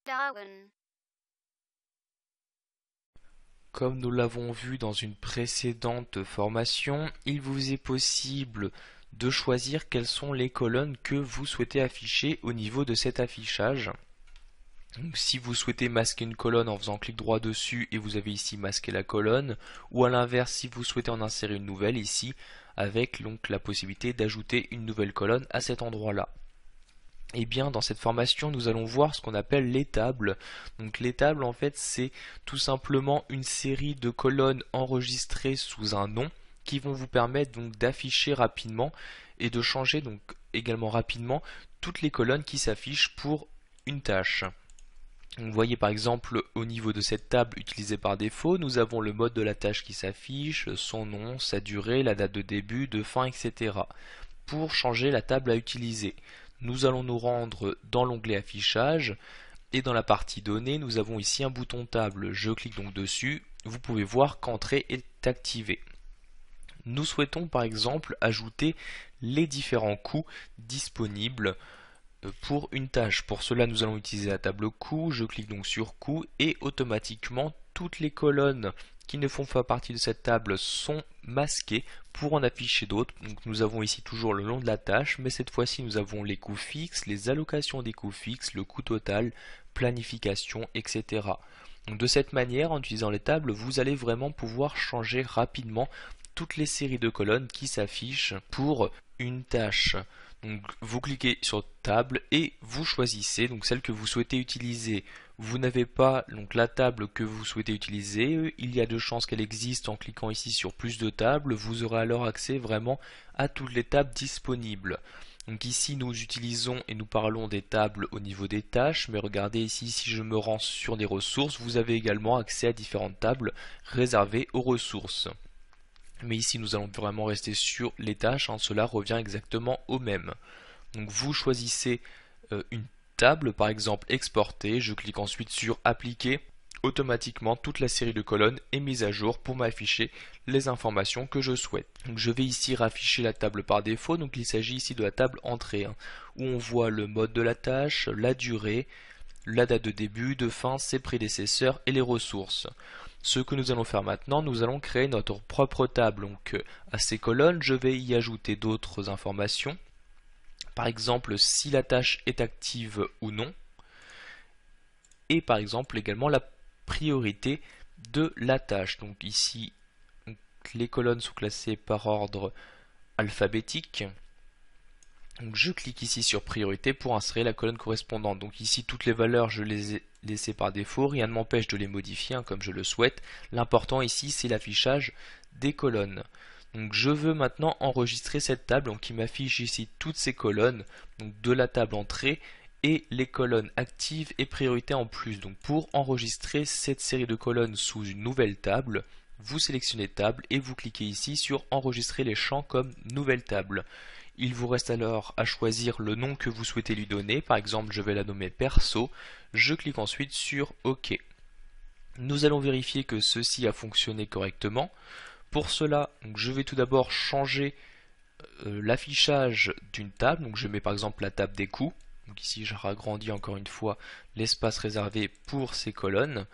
Darwin. Comme nous l'avons vu dans une précédente formation, il vous est possible de choisir quelles sont les colonnes que vous souhaitez afficher au niveau de cet affichage. Donc, si vous souhaitez masquer une colonne en faisant clic droit dessus et vous avez ici masqué la colonne, ou à l'inverse si vous souhaitez en insérer une nouvelle ici, avec donc la possibilité d'ajouter une nouvelle colonne à cet endroit-là. Eh bien, dans cette formation, nous allons voir ce qu'on appelle les tables. Donc, les tables, en fait, c'est tout simplement une série de colonnes enregistrées sous un nom qui vont vous permettre donc d'afficher rapidement et de changer donc également rapidement toutes les colonnes qui s'affichent pour une tâche. Vous voyez par exemple au niveau de cette table utilisée par défaut, nous avons le mode de la tâche qui s'affiche, son nom, sa durée, la date de début, de fin, etc. Pour changer la table à utiliser, nous allons nous rendre dans l'onglet affichage et dans la partie données, nous avons ici un bouton table. Je clique donc dessus, vous pouvez voir qu'entrée est activée. Nous souhaitons par exemple ajouter les différents coûts disponibles pour une tâche. Pour cela, nous allons utiliser la table coûts. Je clique donc sur coûts et automatiquement toutes les colonnes qui ne font pas partie de cette table sont masquées pour en afficher d'autres. Donc nous avons ici toujours le nom de la tâche, mais cette fois-ci nous avons les coûts fixes, les allocations des coûts fixes, le coût total, planification, etc. Donc de cette manière, en utilisant les tables, vous allez vraiment pouvoir changer rapidement toutes les séries de colonnes qui s'affichent pour une tâche. Donc vous cliquez sur table et vous choisissez donc celle que vous souhaitez utiliser. Vous n'avez pas donc la table que vous souhaitez utiliser, il y a de chances qu'elle existe en cliquant ici sur plus de tables, vous aurez alors accès vraiment à toutes les tables disponibles. Donc ici nous utilisons et nous parlons des tables au niveau des tâches, mais regardez ici si je me rends sur des ressources, vous avez également accès à différentes tables réservées aux ressources. Mais ici nous allons vraiment rester sur les tâches, cela revient exactement au même. Donc vous choisissez une table, par exemple exporter, je clique ensuite sur appliquer, automatiquement toute la série de colonnes est mise à jour pour m'afficher les informations que je souhaite. Donc je vais ici rafficher la table par défaut, donc il s'agit ici de la table entrée, où on voit le mode de la tâche, la durée, la date de début, de fin, ses prédécesseurs et les ressources. Ce que nous allons faire maintenant, nous allons créer notre propre table. Donc à ces colonnes, je vais y ajouter d'autres informations. Par exemple, si la tâche est active ou non. Et par exemple également la priorité de la tâche. Donc ici, les colonnes sont classées par ordre alphabétique. Donc je clique ici sur priorité pour insérer la colonne correspondante. Donc ici toutes les valeurs je les ai laissées par défaut, rien ne m'empêche de les modifier comme je le souhaite. L'important ici c'est l'affichage des colonnes. Donc je veux maintenant enregistrer cette table donc, qui m'affiche ici toutes ces colonnes donc de la table entrée et les colonnes actives et priorité en plus. Donc pour enregistrer cette série de colonnes sous une nouvelle table, vous sélectionnez table et vous cliquez ici sur enregistrer les champs comme nouvelle table. Il vous reste alors à choisir le nom que vous souhaitez lui donner. Par exemple, je vais la nommer perso. Je clique ensuite sur OK. Nous allons vérifier que ceci a fonctionné correctement. Pour cela, je vais tout d'abord changer l'affichage d'une table. Donc je mets par exemple la table des coûts. Donc ici, je ragrandis encore une fois l'espace réservé pour ces colonnes.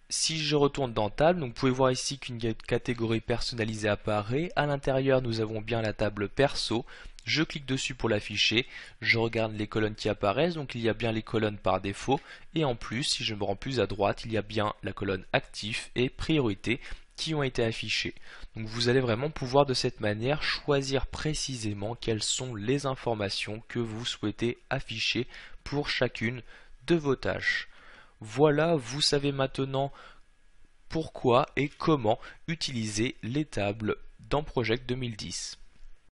Si je retourne dans table, donc vous pouvez voir ici qu'une catégorie personnalisée apparaît. À l'intérieur, nous avons bien la table perso. Je clique dessus pour l'afficher. Je regarde les colonnes qui apparaissent. Donc il y a bien les colonnes par défaut. Et en plus, si je me rends plus à droite, il y a bien la colonne actif et priorité qui ont été affichées. Donc vous allez vraiment pouvoir de cette manière choisir précisément quelles sont les informations que vous souhaitez afficher pour chacune de vos tâches. Voilà, vous savez maintenant pourquoi et comment utiliser les tables dans Project 2010.